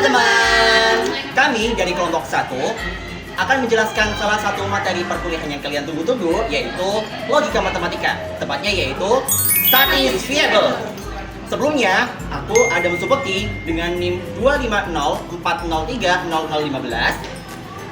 teman-teman, kami dari kelompok 1 akan menjelaskan salah satu materi perkuliahan yang kalian tunggu-tunggu, yaitu logika matematika. Tepatnya yaitu Satisfiable. Sebelumnya, aku Adam Supekti dengan NIM 25040300015.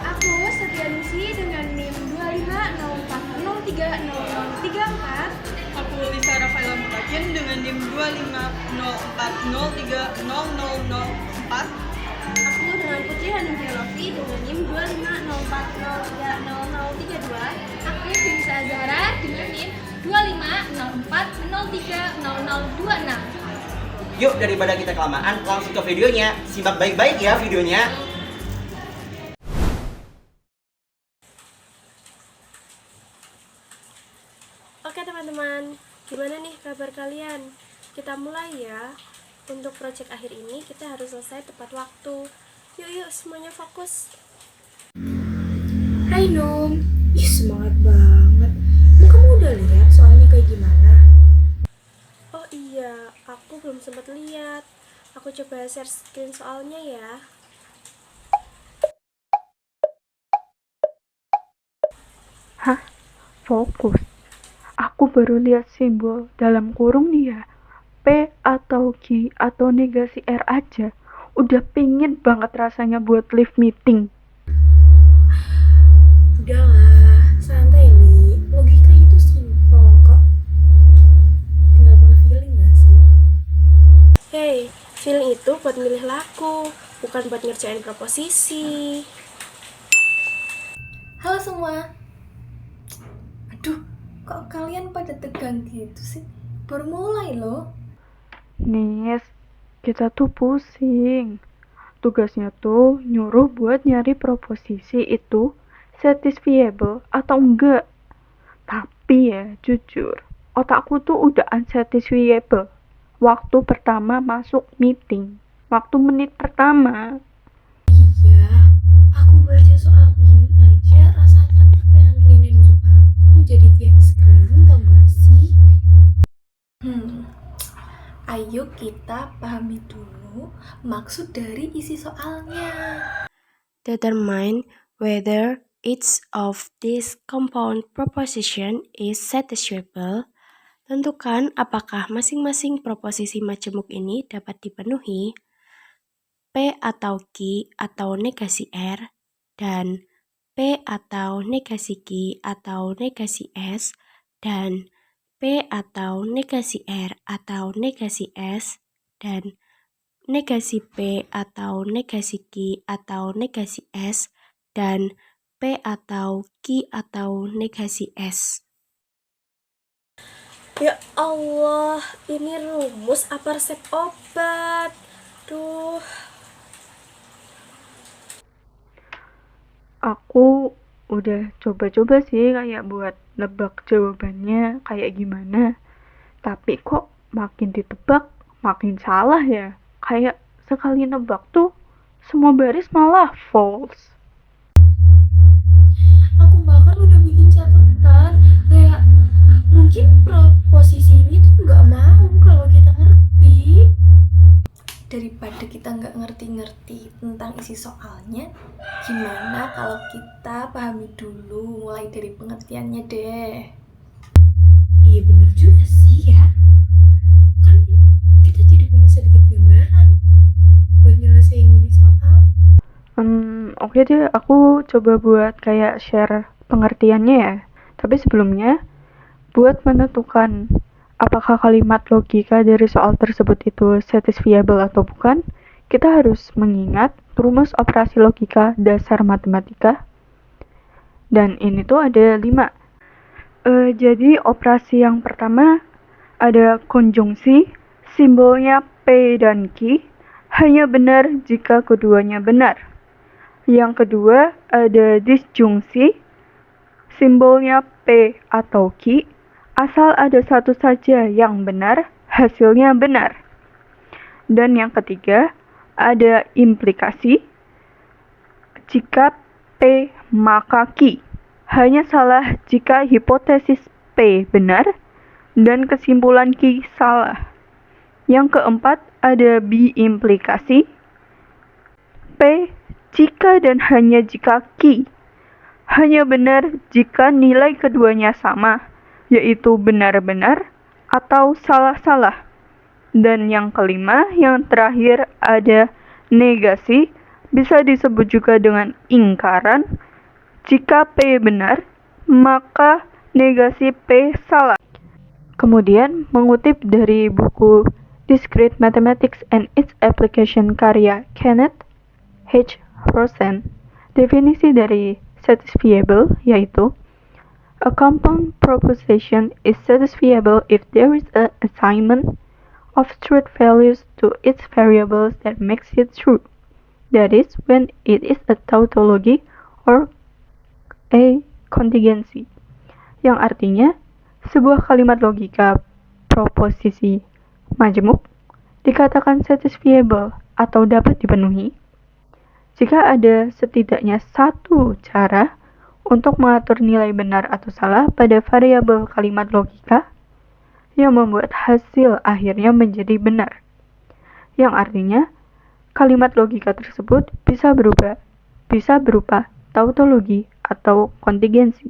Aku Setianingsi dengan NIM 25040300034. Aku Lisa Rafaela Mutakin dengan NIM 25040300004. Aku dengan Putri Hanifah Lofi dengan NIM 25040300032. Aku Binsa Zahra dengan NIM 2504030026. Yuk, daripada kita kelamaan, langsung ke videonya. Simak baik-baik ya videonya. Oke teman-teman, gimana nih kabar kalian? Kita mulai ya. Untuk proyek akhir ini kita harus selesai tepat waktu. Yuk semuanya fokus. Hai Num, semangat banget. Kamu udah lihat soalnya kayak gimana? Oh iya, aku belum sempat lihat. Aku coba share screen soalnya ya. Hah? Fokus. Aku baru lihat simbol dalam kurung nih ya. P atau Q atau negasi R aja. Udah pingin banget rasanya buat live meeting. Udahlah, santai Li. Logika itu simpel kok. Tinggal pakai feeling gak sih? Hey, feeling itu buat milih laku, bukan buat ngerjain proposisi. Halo semua. Aduh, kok kalian pada tegang gitu sih? Baru mulai loh. Nis, kita tuh pusing. Tugasnya tuh nyuruh buat nyari proposisi itu satisfiable atau enggak. Tapi ya jujur, otakku tuh udah unsatisfiable. Waktu pertama masuk meeting, waktu menit pertama. Iya, aku baca soal ini aja rasanya tuh pengen rinin juga. Aku jadi tiap screen tau gak sih? Ayo kita pahami dulu maksud dari isi soalnya. Determine whether each of these compound proposition is satisfiable. Tentukan apakah masing-masing proposisi majemuk ini dapat dipenuhi. P atau Q atau negasi R dan P atau negasi Q atau negasi S dan P atau negasi R atau negasi S dan negasi P atau negasi Q atau negasi S dan P atau Q atau negasi S. Ya Allah, ini rumus apa resep obat? Duh. Aku udah coba-coba sih kayak buat nebak jawabannya kayak gimana. Tapi kok makin ditebak makin salah ya. Kayak sekali nebak tuh semua baris malah false. Aku bahkan udah bikin catatan kayak mungkin proposisi ini tuh nggak mau kalau kita ngerti. Daripada kita nggak ngerti-ngerti tentang isi soalnya, gimana kalau kita pahami dulu mulai dari pengertiannya deh. Iya bener juga sih ya. Kan kita jadi punya sedikit gambaran buat nyelesain ini soal. Oke deh, aku coba buat kayak share pengertiannya ya. Tapi sebelumnya, buat menentukan apakah kalimat logika dari soal tersebut itu satisfiable atau bukan, kita harus mengingat rumus operasi logika dasar matematika. Dan ini tuh ada 5. Jadi operasi yang pertama ada konjungsi, simbolnya P dan Q, hanya benar jika keduanya benar. Yang kedua ada disjungsi, simbolnya P atau Q, asal ada satu saja yang benar, hasilnya benar. Dan yang ketiga, ada implikasi. Jika P maka Q. Hanya salah jika hipotesis P benar dan kesimpulan Q salah. Yang keempat, ada biimplikasi. P jika dan hanya jika Q hanya benar jika nilai keduanya sama, yaitu benar-benar atau salah-salah. Dan yang kelima, yang terakhir ada negasi, bisa disebut juga dengan ingkaran. Jika P benar, maka negasi P salah. Kemudian, mengutip dari buku Discrete Mathematics and its Application karya Kenneth H. Rosen, definisi dari satisfiable yaitu a compound proposition is satisfiable if there is an assignment of truth values to its variables that makes it true. That is, when it is a tautology or a contingency. Yang artinya, sebuah kalimat logika proposisi majemuk dikatakan satisfiable atau dapat dipenuhi jika ada setidaknya satu cara untuk mengatur nilai benar atau salah pada variabel kalimat logika yang membuat hasil akhirnya menjadi benar. Yang artinya, kalimat logika tersebut bisa berupa tautologi atau kontingensi.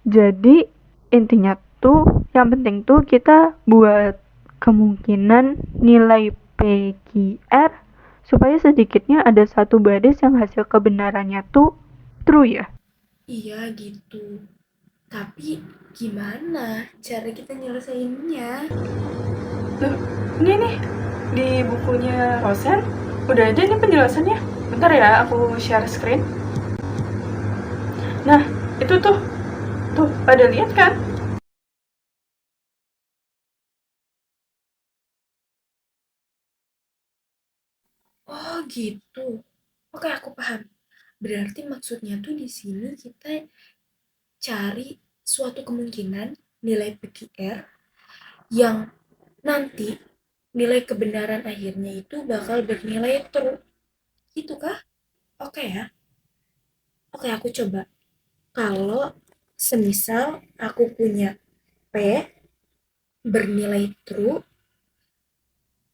Jadi intinya tuh, yang penting tuh kita buat kemungkinan nilai PQR supaya sedikitnya ada satu baris yang hasil kebenarannya tuh true ya. Iya gitu. Tapi gimana cara kita nyelesainnya? Ini nih, di bukunya Rosen udah ada nih penjelasannya. Bentar ya, aku share screen. Nah, itu tuh pada lihat kan? Oh gitu. Oke, aku paham. Berarti maksudnya tuh di sini kita cari suatu kemungkinan nilai PQR yang nanti nilai kebenaran akhirnya itu bakal bernilai true. Gitu kah? Oke ya. Oke, aku coba. Kalau semisal aku punya P bernilai true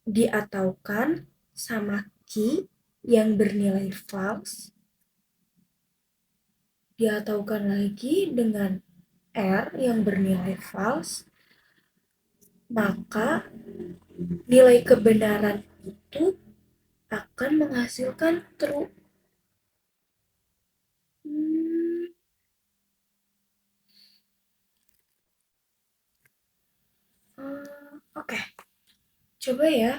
diataukan sama Q yang bernilai false, diataukan lagi dengan R yang bernilai false, maka nilai kebenaran itu akan menghasilkan true. Oke, coba ya.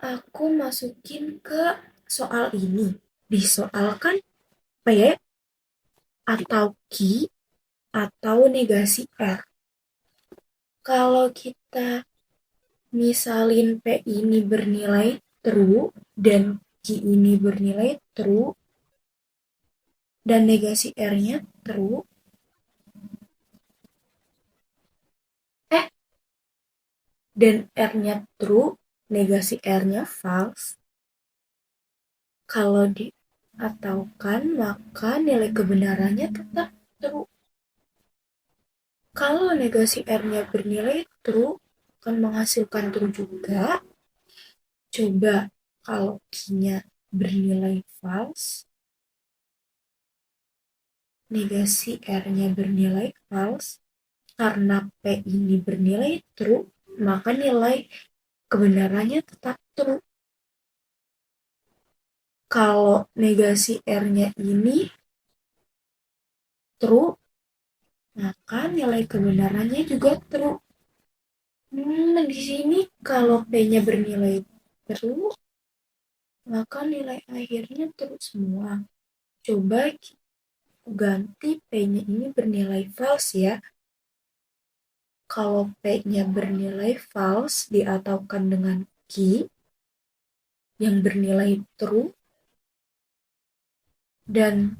Aku masukin ke soal ini. Di soal kan P atau Q atau negasi R. Kalau kita misalin P ini bernilai true dan Q ini bernilai true dan negasi R-nya true, dan R-nya true, negasi R-nya false, kalau diataukan maka nilai kebenarannya tetap true. Kalau negasi R-nya bernilai true, akan menghasilkan true juga. Coba kalau Q-nya bernilai false, negasi R-nya bernilai false, karena P ini bernilai true, maka nilai kebenarannya tetap true. Kalau negasi R-nya ini true, maka nilai kebenarannya juga true. Di sini kalau P-nya bernilai true, maka nilai akhirnya true semua. Coba ganti P-nya ini bernilai false ya. Kalau P-nya bernilai false diataukan dengan Q yang bernilai true dan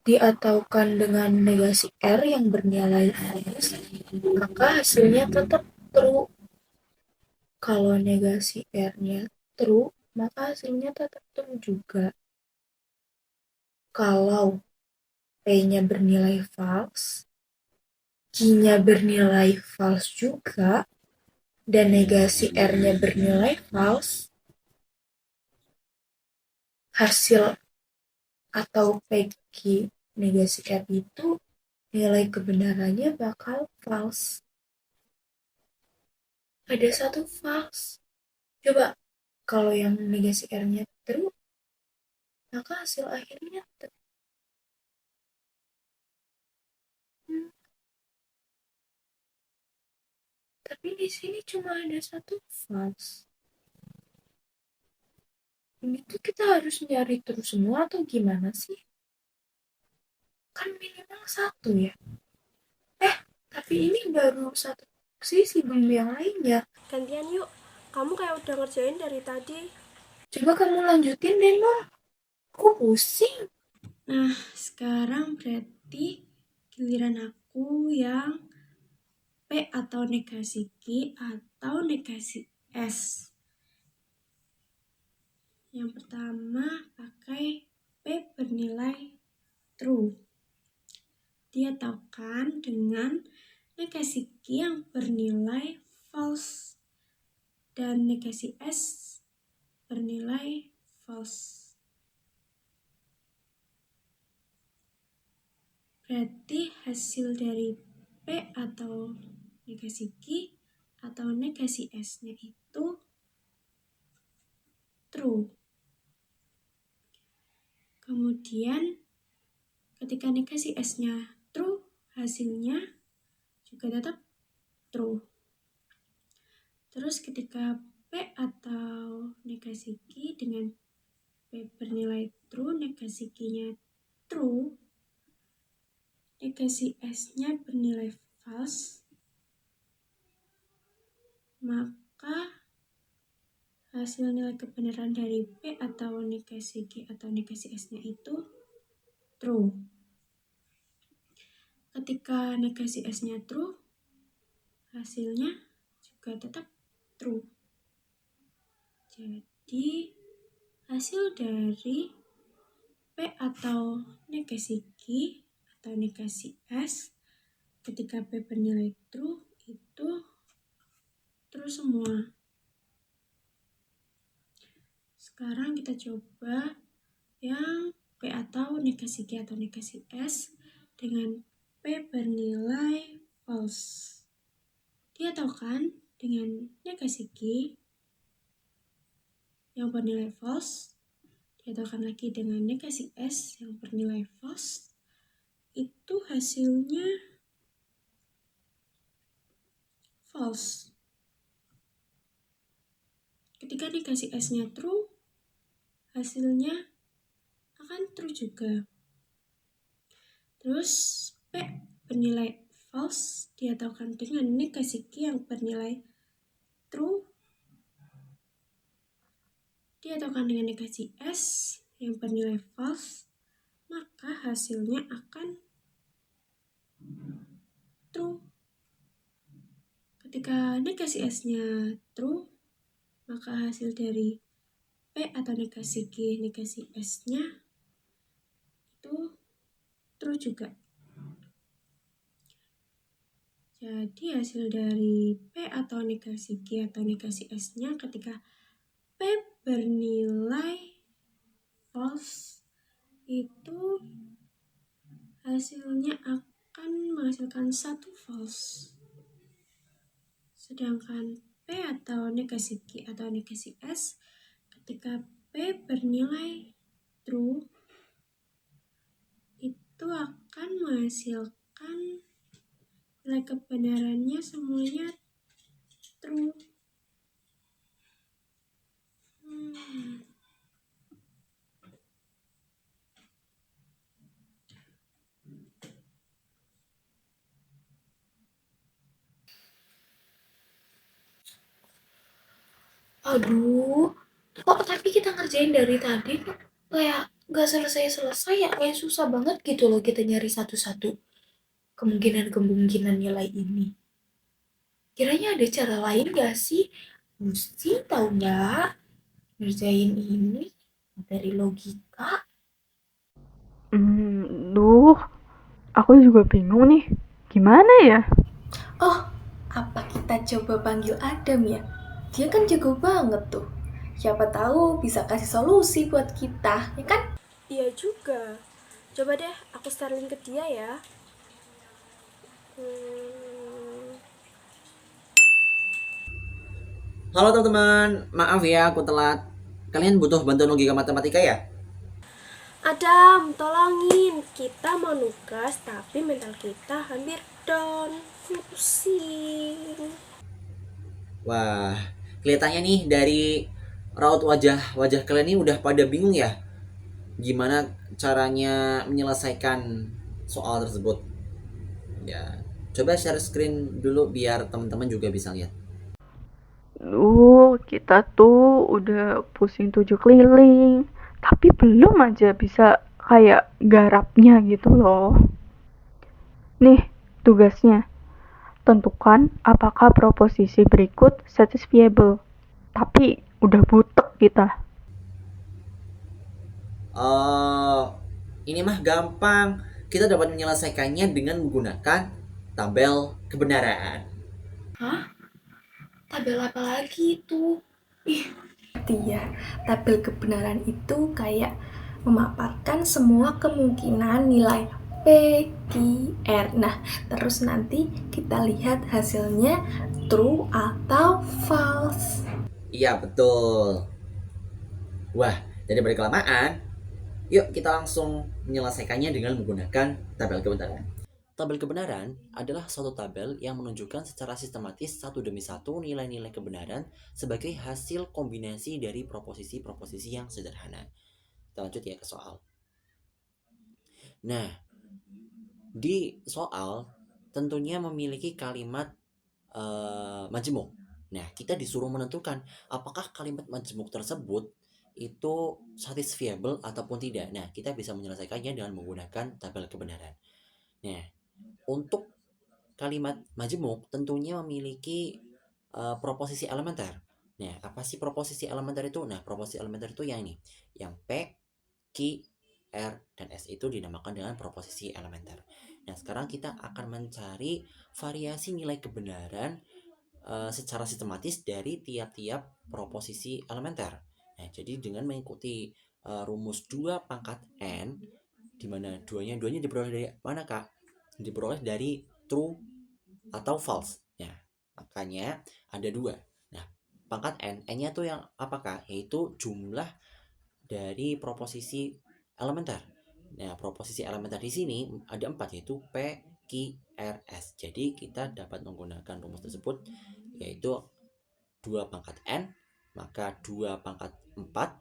diataukan dengan negasi R yang bernilai false, maka hasilnya tetap true. Kalau negasi R-nya true, maka hasilnya tetap true juga. Kalau P-nya bernilai false, Q-nya bernilai false juga, dan negasi R-nya bernilai false, hasil atau PQ negasi R itu nilai kebenarannya bakal false. Ada satu false. Coba kalau yang negasi R-nya true, maka hasil akhirnya true. Tapi di sini cuma ada satu false. Ini tuh kita harus nyari terus semua atau gimana sih? Kan minimal satu ya. Tapi ini baru satu sisi, belum yang lainnya. Gantian yuk, kamu kayak udah ngerjain dari tadi. Coba kamu lanjutin deh, Mom. Aku pusing. Nah, sekarang berarti giliran aku yang P atau negasi Q atau negasi S. Yang pertama pakai P bernilai true. Dia tahukan dengan negasi Q yang bernilai false dan negasi S bernilai false. Berarti hasil dari P atau negasi Q atau negasi S-nya itu true. Kemudian ketika negasi S-nya true, hasilnya juga tetap true. Terus ketika P atau negasi Q dengan P bernilai true, negasi Q-nya true, negasi S-nya bernilai false, maka hasil nilai kebenaran dari P atau negasi Q atau negasi S-nya itu true. Ketika negasi S-nya true, hasilnya juga tetap true. Jadi hasil dari P atau negasi Q atau negasi S ketika P bernilai true itu true semua. Sekarang kita coba yang P atau negasi Q atau negasi S dengan P bernilai false. Dia tahu kan dengan negasi Q yang bernilai false, dia tahukan lagi dengan negasi S yang bernilai false, itu hasilnya false. Ketika negasi S-nya true, hasilnya akan true juga. Terus P bernilai false, dia tahukan dengan negasi Q yang bernilai true, dia tahukan dengan negasi S yang bernilai false, maka hasilnya akan true. Ketika negasi S-nya true, maka hasil dari P atau negasi Q, negasi S-nya itu true juga. Jadi hasil dari P atau negasi Q atau negasi S-nya ketika P bernilai false itu hasilnya akan menghasilkan satu false. Sedangkan P atau negasi Q atau negasi S ketika P bernilai true itu akan menghasilkan nilai kebenarannya semuanya true. Aduh, kok tapi kita ngerjain dari tadi kok kayak gak selesai-selesai ya, kayak susah banget gitu loh kita nyari satu-satu kemungkinan nilai ini. Kiranya ada cara lain gak sih? Mesti tahu nggak ngerjain ini materi logika? Duh, aku juga bingung nih. Gimana ya? Oh, apa kita coba panggil Adam ya? Dia kan jago banget tuh. Siapa tahu bisa kasih solusi buat kita, ya kan? Iya juga. Coba deh aku starling ke dia ya. Halo teman-teman, maaf ya aku telat. Kalian butuh bantuan logika matematika ya? Adam, tolongin. Kita mau nugas tapi mental kita hampir down. Pusing. Wah, kelihatannya nih dari raut wajah kalian ini udah pada bingung ya. Gimana caranya menyelesaikan soal tersebut? Ya, coba share screen dulu biar teman-teman juga bisa lihat. Kita tuh udah pusing 7 keliling, tapi belum aja bisa kayak garapnya gitu loh. Nih, tugasnya. Tentukan apakah proposisi berikut satisfiable. Tapi udah butek kita. Ini mah gampang. Kita dapat menyelesaikannya dengan menggunakan tabel kebenaran. Tabel apa lagi itu? Ya, tabel kebenaran itu kayak memaparkan semua kemungkinan nilai P, Q, R. Nah, terus nanti kita lihat hasilnya true atau false. Iya, betul. Wah, daripada kelamaan, yuk kita langsung menyelesaikannya dengan menggunakan tabel kebenaran. Tabel kebenaran adalah suatu tabel yang menunjukkan secara sistematis satu demi satu nilai-nilai kebenaran sebagai hasil kombinasi dari proposisi-proposisi yang sederhana. Kita lanjut ya ke soal. Nah, di soal tentunya memiliki kalimat majemuk. Nah, kita disuruh menentukan apakah kalimat majemuk tersebut itu satisfiable ataupun tidak. Nah, kita bisa menyelesaikannya dengan menggunakan tabel kebenaran. Nah, untuk kalimat majemuk tentunya memiliki proposisi elementer. Nah, apa sih proposisi elementer itu? Nah, proposisi elementer itu yang ini, yang P, Q, R, dan S itu dinamakan dengan proposisi elementer. Nah, sekarang kita akan mencari variasi nilai kebenaran secara sistematis dari tiap-tiap proposisi elementer. Nah, jadi dengan mengikuti rumus 2 pangkat N, di mana duanya diperoleh dari mana, Kak? Diperoleh dari true atau false. Nah, makanya ada 2. Nah, pangkat N-nya tuh yang apakah? Yaitu jumlah dari proposisi elementer. Nah, proposisi elementer di sini ada 4, yaitu P, Q, R, S. Jadi kita dapat menggunakan rumus tersebut, yaitu 2 pangkat N, maka 2 pangkat 4,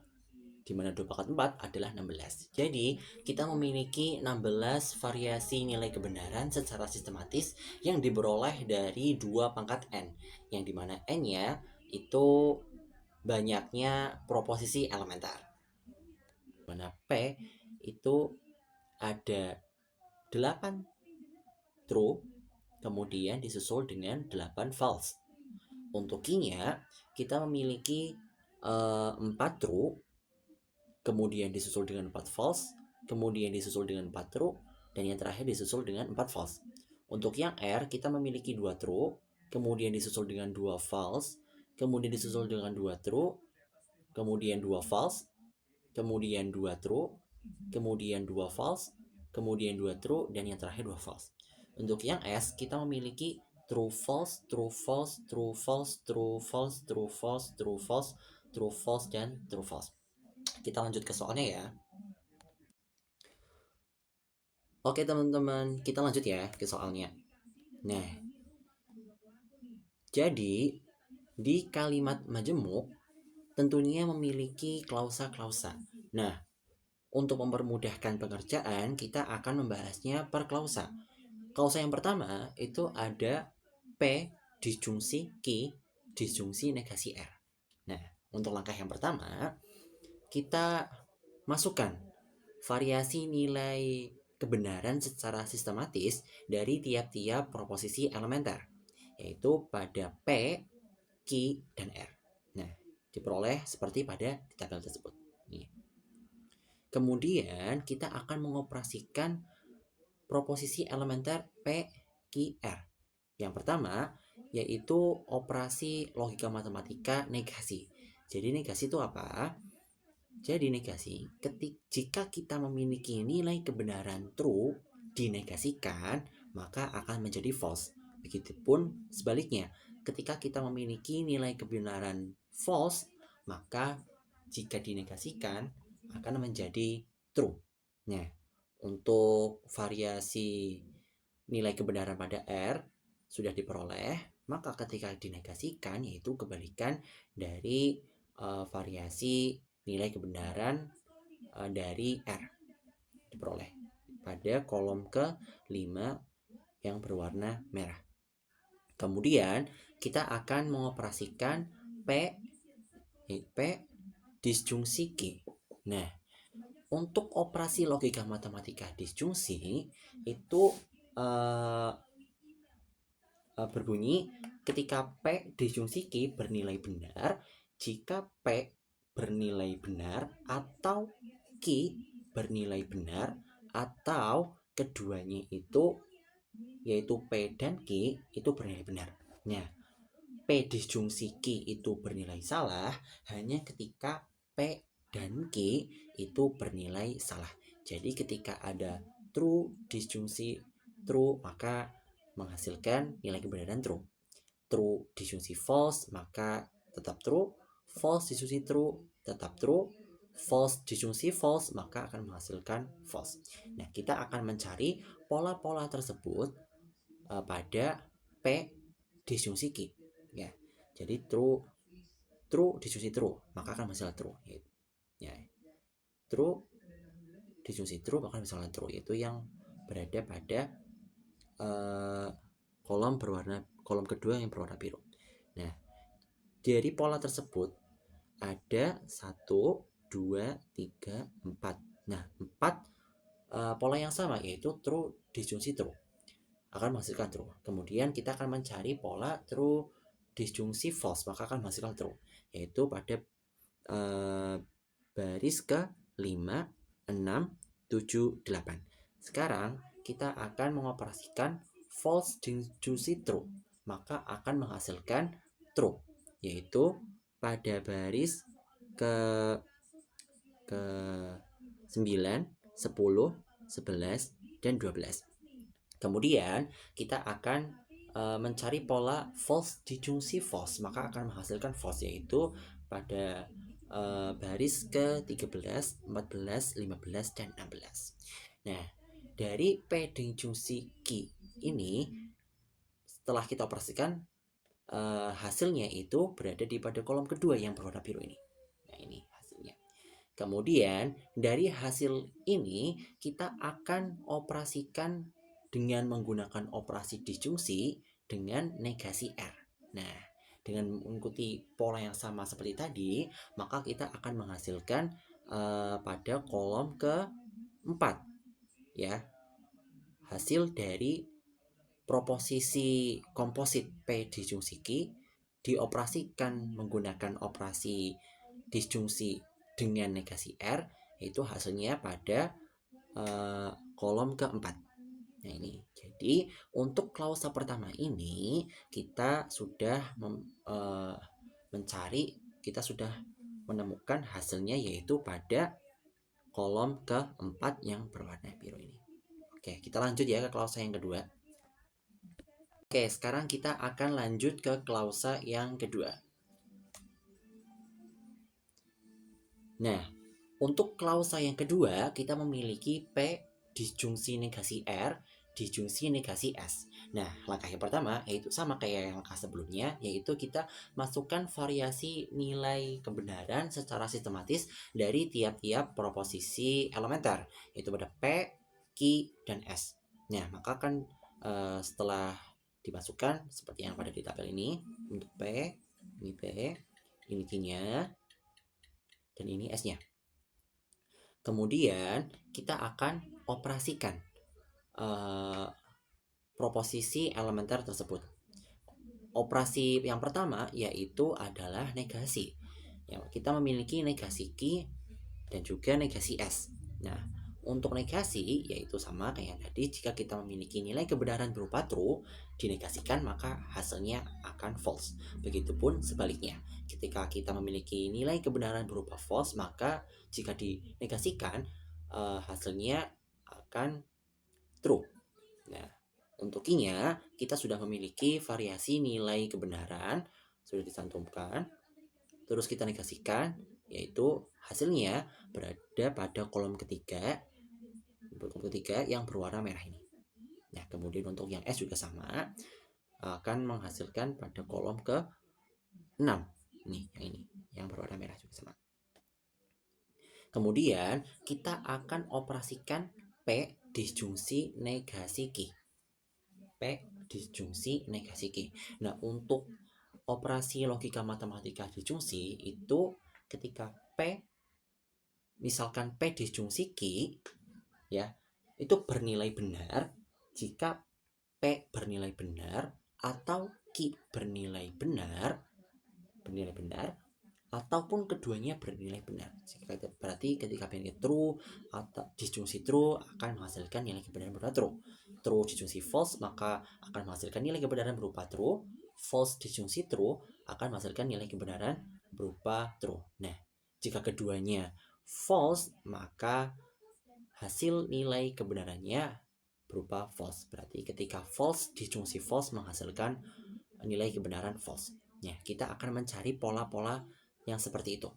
di mana 2 pangkat 4 adalah 16. Jadi, kita memiliki 16 variasi nilai kebenaran secara sistematis yang diperoleh dari 2 pangkat N, yang dimana N-nya itu banyaknya proposisi elementer. Mana P itu ada 8 true, kemudian disusul dengan 8 false. Untuk Q-nya, kita memiliki 4 true, kemudian disusul dengan 4 false, kemudian disusul dengan 4 true, dan yang terakhir disusul dengan 4 false. Untuk yang R, kita memiliki 2 true, kemudian disusul dengan 2 false, kemudian disusul dengan 2 true, kemudian 2 false, kemudian 2 true, kemudian 2 false, kemudian 2 true, dan yang terakhir 2 false. Untuk yang S, kita memiliki true false, true false, true false, true false, true false, true false, true false, dan true false. Kita lanjut ke soalnya ya. Oke teman-teman, kita lanjut ya ke soalnya. Nah, jadi di kalimat majemuk tentunya memiliki klausa-klausa. Nah, untuk mempermudahkan pengerjaan, kita akan membahasnya per klausa. Klausa yang pertama itu ada P disjungsi Q disjungsi negasi R. Nah, untuk langkah yang pertama, kita masukkan variasi nilai kebenaran secara sistematis dari tiap-tiap proposisi elementer, yaitu pada P, Q, dan R. Nah, diperoleh seperti pada tabel tersebut. Nih. Kemudian kita akan mengoperasikan proposisi elementer P, Ki R. Yang pertama yaitu operasi logika matematika negasi. Jadi negasi itu apa? Jadi negasi, jika kita memiliki nilai kebenaran true dinegasikan, maka akan menjadi false. Begitupun sebaliknya, ketika kita memiliki nilai kebenaran false, maka jika dinegasikan akan menjadi true. Nah, untuk variasi nilai kebenaran pada R sudah diperoleh, maka ketika dinegasikan yaitu kebalikan dari variasi nilai kebenaran dari R diperoleh pada kolom ke-5 yang berwarna merah. Kemudian kita akan mengoperasikan P disjungsi Q. Nah, untuk operasi logika matematika disjungsi itu berbunyi ketika P disjungsi Q bernilai benar jika P bernilai benar atau Q bernilai benar atau keduanya itu yaitu P dan Q itu bernilai benar. Nah, P disjungsi Q itu bernilai salah hanya ketika P dan Q itu bernilai salah. Jadi ketika ada true disjungsi true maka menghasilkan nilai kebenaran true. True disjungsi false maka tetap true. False disjungsi true tetap true. False disjungsi false maka akan menghasilkan false. Nah, kita akan mencari pola-pola tersebut pada P disjungsi Q. Ya, jadi true disjungsi true maka akan menghasilkan true. Ya, true disjungsi true maka akan menghasilkan true, yaitu yang berada pada kolom kedua yang berwarna biru. Nah, dari pola tersebut ada 1, 2, 3, 4. Nah, 4 pola yang sama yaitu true disjungsi true akan menghasilkan true. Kemudian kita akan mencari pola true disjungsi false maka akan menghasilkan true, yaitu pada baris ke-5, 6, 7, 8. Sekarang kita akan mengoperasikan false disjungsi true maka akan menghasilkan true, yaitu pada baris ke-9, 10, 11, dan 12. Kemudian kita akan mencari pola false disjungsi false maka akan menghasilkan false, yaitu pada baris ke-13, 14, 15, dan 16. Nah, dari P disjungsi Q ini setelah kita operasikan hasilnya itu berada di pada kolom kedua yang berwarna biru ini. Nah, ini hasilnya. Kemudian dari hasil ini kita akan operasikan dengan menggunakan operasi disjungsi dengan negasi R. Nah, dengan mengikuti pola yang sama seperti tadi, maka kita akan menghasilkan pada kolom ke-4 ya, hasil dari proposisi komposit P disjungsi Q dioperasikan menggunakan operasi disjungsi dengan negasi R, yaitu hasilnya pada kolom ke-4. Nah, ini. Jadi untuk klausa pertama ini kita sudah menemukan hasilnya yaitu pada kolom ke-4 yang berwarna biru ini. Oke, kita lanjut ya ke klausa yang kedua. Oke, sekarang kita akan lanjut ke klausa yang kedua. Nah, untuk klausa yang kedua kita memiliki P disjungsi negasi R disjungsi negasi S. Nah, langkah yang pertama yaitu sama kayak yang langkah sebelumnya, yaitu kita masukkan variasi nilai kebenaran secara sistematis dari tiap-tiap proposisi elementer, yaitu pada P, Q, dan S. Nah, maka kan setelah dimasukkan seperti yang pada di tabel ini, untuk P, ini Q-nya, dan ini S-nya. Kemudian kita akan operasikan proposisi elementer tersebut. Operasi yang pertama yaitu adalah negasi. Ya, kita memiliki negasi Q dan juga negasi S. Nah, Untuk negasi, yaitu sama kayak tadi, jika kita memiliki nilai kebenaran berupa true, dinegasikan maka hasilnya akan false. Begitupun sebaliknya, ketika kita memiliki nilai kebenaran berupa false, maka jika dinegasikan, hasilnya akan true. Nah, untuk I-nya, kita sudah memiliki variasi nilai kebenaran, sudah dicantumkan, terus kita negasikan, yaitu hasilnya berada pada kolom ketiga yang berwarna merah ini. Nah, kemudian untuk yang S juga sama, akan menghasilkan pada kolom ke-6. Nih, yang ini, yang berwarna merah juga sama. Kemudian kita akan operasikan P disjungsi negasi Q. P disjungsi negasi Q. Nah, untuk operasi logika matematika disjungsi itu ketika P, misalkan P disjungsi Q, ya, itu bernilai benar jika P bernilai benar atau Q bernilai benar ataupun keduanya bernilai benar. Berarti ketika P true atau disjungsi true akan menghasilkan nilai kebenaran berupa true. True disjungsi false maka akan menghasilkan nilai kebenaran berupa true. False disjungsi true akan menghasilkan nilai kebenaran berupa true. Nah, jika keduanya false maka hasil nilai kebenarannya berupa false. Berarti ketika false disjungsi false menghasilkan nilai kebenaran false. Ya, kita akan mencari pola-pola yang seperti itu.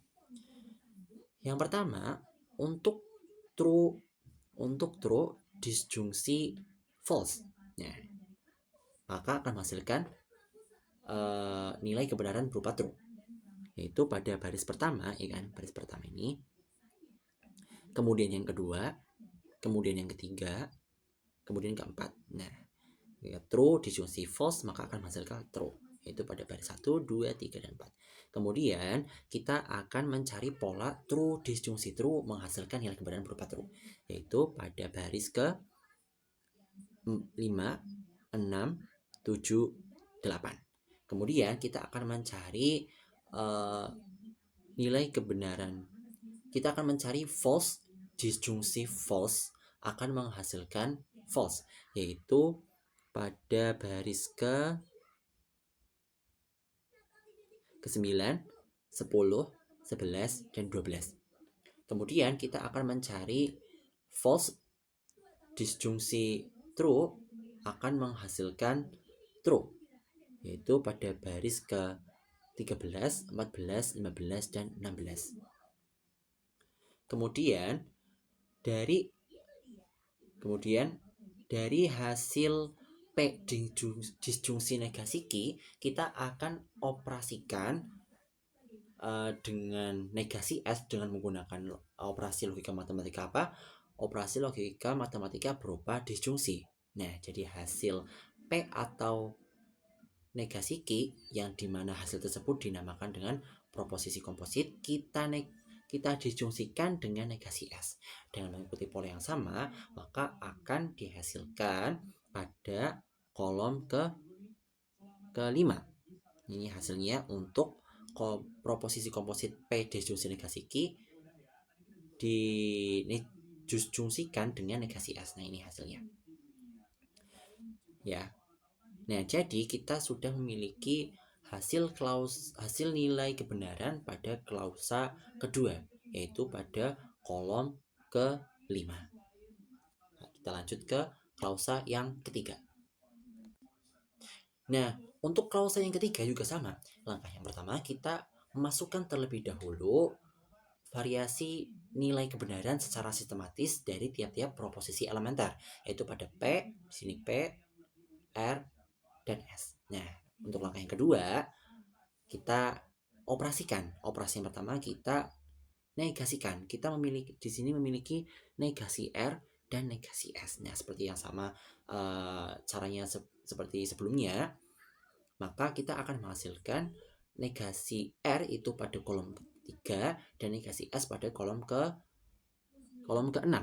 Yang pertama, untuk true disjungsi false. Ya, maka akan menghasilkan nilai kebenaran berupa true. Yaitu pada baris pertama, ya kan? Baris pertama ini. Kemudian yang kedua, kemudian yang ketiga, kemudian yang keempat. Nah, true disjungsi false maka akan menghasilkan true, yaitu pada baris 1, 2, 3, dan 4. Kemudian kita akan mencari pola true disjungsi true menghasilkan nilai kebenaran berupa true, yaitu pada baris ke 5, 6, 7, 8. Kemudian kita akan mencari nilai kebenaran. Kita akan mencari false disjungsi false akan menghasilkan false, yaitu pada baris ke 9, 10, 11, dan 12. Kemudian kita akan mencari false disjungsi true akan menghasilkan true, yaitu pada baris ke 13, 14, 15, dan 16. Kemudian dari hasil P disjungsi negasi Q, kita akan operasikan dengan negasi S dengan menggunakan operasi logika matematika apa? Operasi logika matematika berupa disjungsi. Nah, jadi hasil P atau negasi Q yang dimana hasil tersebut dinamakan dengan proposisi komposit, kita disjungsikan dengan negasi S. Dengan mengikuti pola yang sama, maka akan dihasilkan pada kolom ke-5. Ini hasilnya untuk proposisi komposit P disjungsi negasi Q disjungsikan dengan negasi S. Nah, ini hasilnya. Ya. Nah, jadi kita sudah memiliki hasil nilai kebenaran pada klausa kedua, yaitu pada kolom ke-5. Nah, kita lanjut ke klausa yang ketiga. Nah, untuk klausa yang ketiga juga sama. Langkah yang pertama, kita memasukkan terlebih dahulu variasi nilai kebenaran secara sistematis dari tiap-tiap proposisi elementer, yaitu pada P, di sini P, R, dan S. Nah, untuk langkah yang kedua, kita operasikan. Operasi yang pertama kita negasikan. Kita di sini memiliki negasi R dan negasi S. Nah, seperti yang sama caranya seperti sebelumnya, maka kita akan menghasilkan negasi R itu pada kolom ke-3 dan negasi S pada kolom ke-6.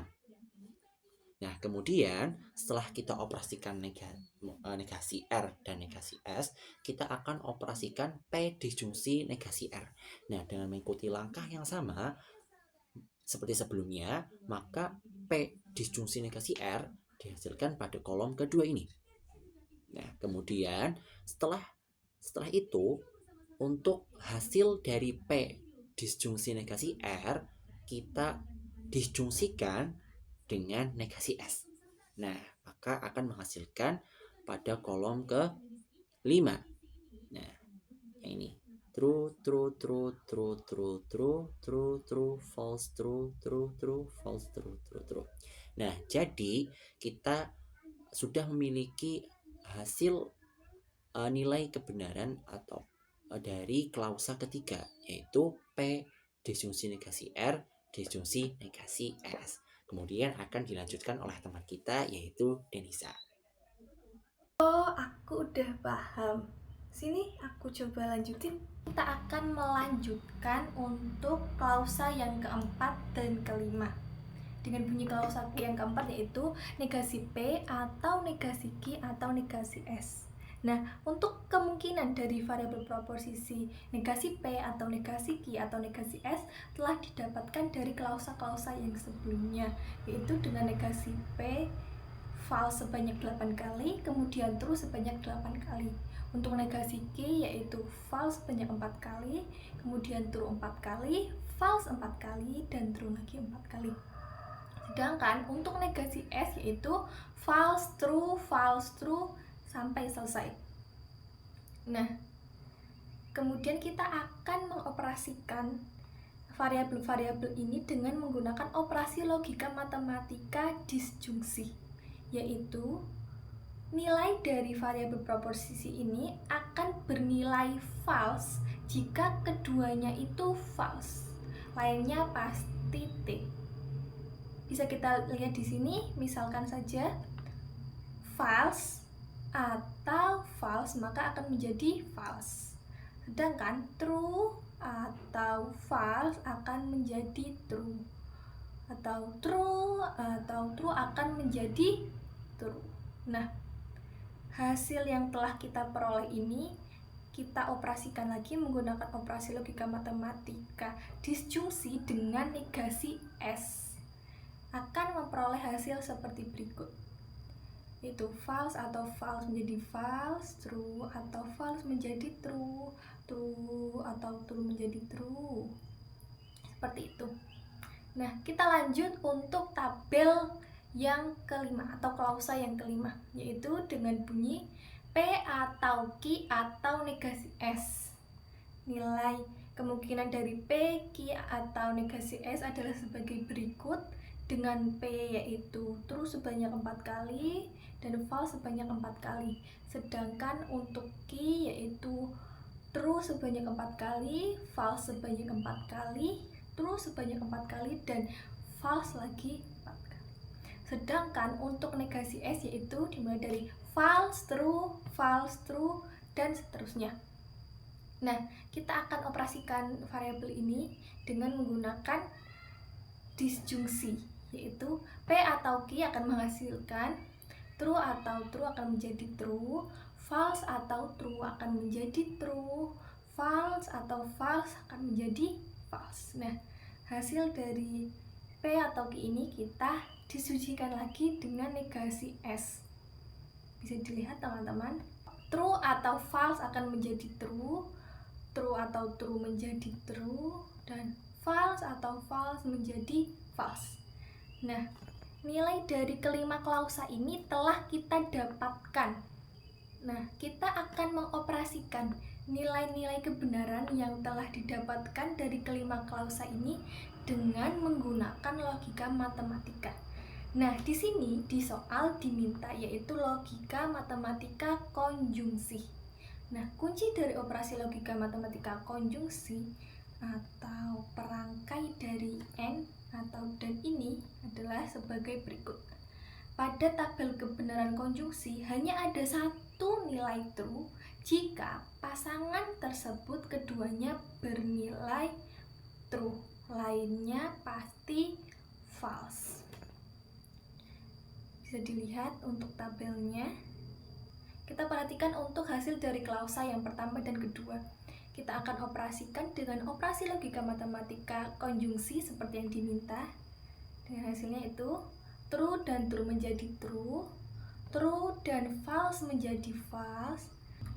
Nah, kemudian setelah kita operasikan negasi R dan negasi S, kita akan operasikan P disjungsi negasi R. Nah, dengan mengikuti langkah yang sama, seperti sebelumnya, maka P disjungsi negasi R dihasilkan pada kolom kedua ini. Nah, kemudian setelah itu, untuk hasil dari P disjungsi negasi R, kita disjungsikan dengan negasi S. Nah, maka akan menghasilkan pada kolom ke-5. Nah, yang ini. True, true, true, true, true, true, true, true, false, true, true, true, false, true, true, true. Nah, jadi kita sudah memiliki hasil nilai kebenaran atau dari klausa ketiga, yaitu P disjungsi negasi R disjungsi negasi S. Kemudian akan dilanjutkan oleh teman kita, yaitu Denisa. Oh, aku udah paham. Sini aku coba lanjutin. Kita akan melanjutkan untuk klausa yang keempat dan kelima. Dengan bunyi klausa yang keempat yaitu negasi P atau negasi Q atau negasi S. Nah, untuk kemungkinan dari variabel proposisi negasi P atau negasi Q atau negasi S telah didapatkan dari klausa-klausa yang sebelumnya, yaitu dengan negasi P false sebanyak 8 kali, kemudian true sebanyak 8 kali. Untuk negasi Q yaitu false sebanyak 4 kali, kemudian true 4 kali, false 4 kali, dan true lagi 4 kali. Sedangkan untuk negasi S yaitu false, true, sampai selesai. Nah, kemudian kita akan mengoperasikan variabel-variabel ini dengan menggunakan operasi logika matematika disjungsi, yaitu nilai dari variabel proposisi ini akan bernilai false jika keduanya itu false, lainnya pasti T. Bisa kita lihat di sini, misalkan saja false atau false maka akan menjadi false. Sedangkan true atau false akan menjadi true. Atau true akan menjadi true. Nah, hasil yang telah kita peroleh ini kita operasikan lagi menggunakan operasi logika matematika disjungsi dengan negasi S. Akan memperoleh hasil seperti berikut, yaitu false atau false menjadi false, true atau false menjadi true, true atau true menjadi true, seperti itu. Nah, kita lanjut untuk tabel yang kelima atau klausa yang kelima, yaitu dengan bunyi P atau Q atau negasi S. Nilai kemungkinan dari P, Q atau negasi S adalah sebagai berikut. Dengan P yaitu true sebanyak 4 kali dan false sebanyak 4 kali. Sedangkan untuk Q yaitu true sebanyak 4 kali, false sebanyak 4 kali, true sebanyak 4 kali, dan false lagi 4 kali. Sedangkan untuk negasi S yaitu dimulai dari false, true, dan seterusnya. Nah, kita akan operasikan variabel ini dengan menggunakan disjungsi, yaitu P atau Q akan menghasilkan true atau true akan menjadi true, false atau true akan menjadi true, false atau false akan menjadi false. Nah, hasil dari P atau Q ini kita disujudkan lagi dengan negasi S. Bisa dilihat teman-teman, true atau false akan menjadi true, true atau true menjadi true, dan false atau false menjadi false. Nah, nilai dari kelima klausa ini telah kita dapatkan. Nah, kita akan mengoperasikan nilai-nilai kebenaran yang telah didapatkan dari kelima klausa ini dengan menggunakan logika matematika. Nah, di sini di soal diminta yaitu logika matematika konjungsi. Nah, kunci dari operasi logika matematika konjungsi atau perangkai dari N atau dan ini adalah sebagai berikut. Pada tabel kebenaran konjungsi hanya ada satu nilai true jika pasangan tersebut keduanya bernilai true, lainnya pasti false. Bisa dilihat untuk tabelnya. Kita perhatikan untuk hasil dari klausa yang pertama dan kedua. kita akan operasikan dengan operasi logika matematika konjungsi seperti yang diminta. Dengan hasilnya itu true dan true menjadi true, true dan false menjadi false.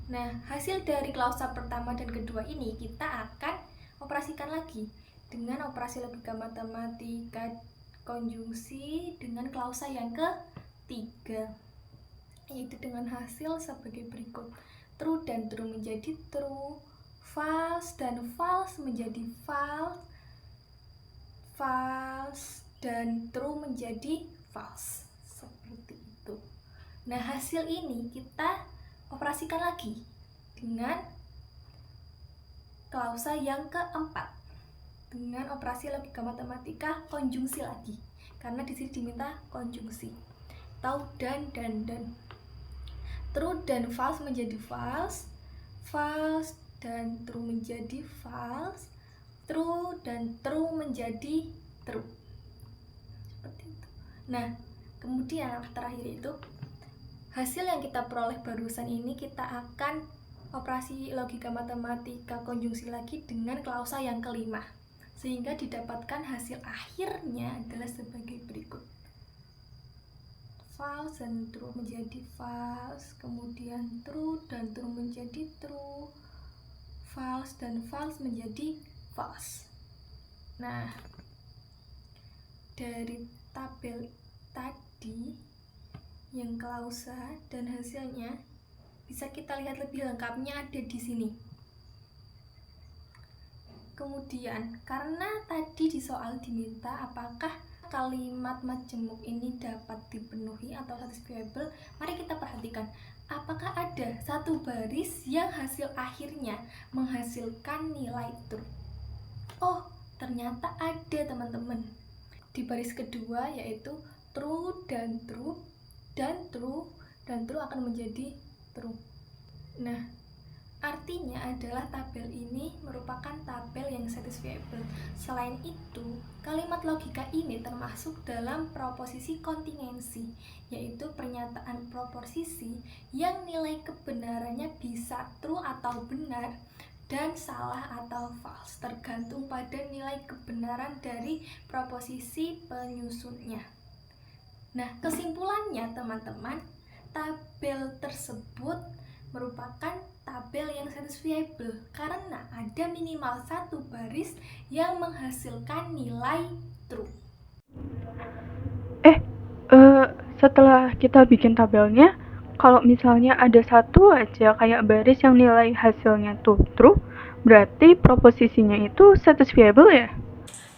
Nah, hasil dari klausa pertama dan kedua ini kita akan operasikan lagi dengan operasi logika matematika konjungsi dengan klausa yang ketiga, yaitu dengan hasil sebagai berikut. True dan true menjadi true, false dan false menjadi false, false dan true menjadi false. Seperti itu. Nah, hasil ini kita operasikan lagi dengan klausa yang keempat, dengan operasi logika matematika konjungsi lagi, karena di sini diminta konjungsi. Tahu dan. True dan false menjadi false, false dan true menjadi false, true dan true menjadi true. Seperti itu. Nah, kemudian yang terakhir itu hasil yang kita peroleh barusan ini kita akan operasi logika matematika konjungsi lagi dengan klausa yang kelima, sehingga didapatkan hasil akhirnya adalah sebagai berikut. False dan true menjadi false, kemudian true dan true menjadi true, false dan false menjadi false. Nah, dari tabel tadi yang klausa dan hasilnya bisa kita lihat lebih lengkapnya ada di sini. Kemudian, karena tadi di soal diminta apakah kalimat majemuk ini dapat dipenuhi atau satisfiable, mari kita perhatikan apakah ada satu baris yang hasil akhirnya menghasilkan nilai true. Oh, ternyata ada teman-teman. Di baris kedua yaitu true dan true dan true dan true akan menjadi true. Nah, artinya adalah tabel ini merupakan tabel yang satisfiable. Selain itu, kalimat logika ini termasuk dalam proposisi kontingensi, yaitu pernyataan proposisi yang nilai kebenarannya bisa true atau benar dan salah atau false, tergantung pada nilai kebenaran dari proposisi penyusunnya. Nah, kesimpulannya teman-teman, tabel tersebut merupakan tabel yang satisfiable karena ada minimal satu baris yang menghasilkan nilai true. Setelah kita bikin tabelnya, kalau misalnya ada satu aja kayak baris yang nilai hasilnya tuh true, berarti proposisinya itu satisfiable ya?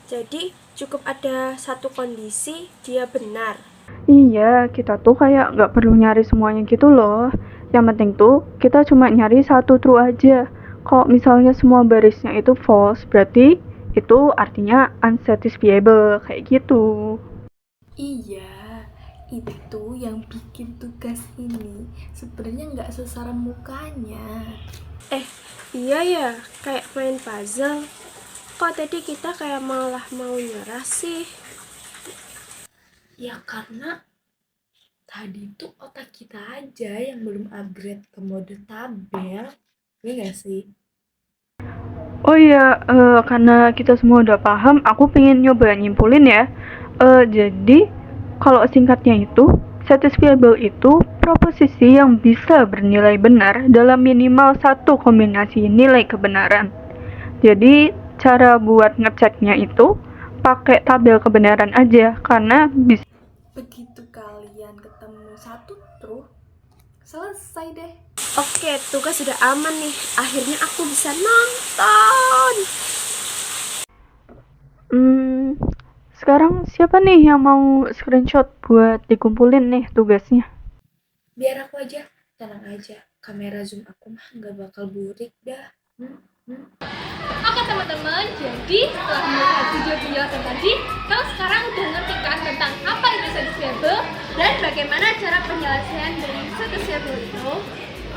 Jadi cukup ada satu kondisi dia benar. Iya, kita tuh kayak nggak perlu nyari semuanya gitu loh. Yang penting tuh kita cuma nyari satu true aja. Kalau misalnya semua barisnya itu false, berarti itu artinya unsatisfiable kayak gitu. Iya, itu yang bikin tugas ini sebenarnya nggak sesaran mukanya. Iya ya, kayak main puzzle. Kok tadi kita kayak malah mau nyerah sih? Ya karena tadi tuh otak kita aja yang belum upgrade ke mode tabel. Iya gak sih? Oh iya, karena kita semua udah paham, aku pengen nyoba nyimpulin ya. Jadi, kalau singkatnya itu, satisfiable itu proposisi yang bisa bernilai benar dalam minimal satu kombinasi nilai kebenaran. Jadi, cara buat ngeceknya itu pakai tabel kebenaran aja, karena bisa. Begitu kalian ketemu satu true, selesai deh. Oke, tugas sudah aman nih. Akhirnya aku bisa nonton. Sekarang siapa nih yang mau screenshot buat dikumpulin nih tugasnya? Biar aku aja, tenang aja. Kamera zoom aku mah nggak bakal burik dah. Oke teman-teman, jadi setelah melihat video penjelasan tadi, kamu sekarang udah ngerti kan tentang apa itu satisfiable dan bagaimana cara penyelesaian dari satisfiable itu.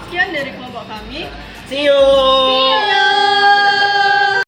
Sekian dari kelompok kami. See you.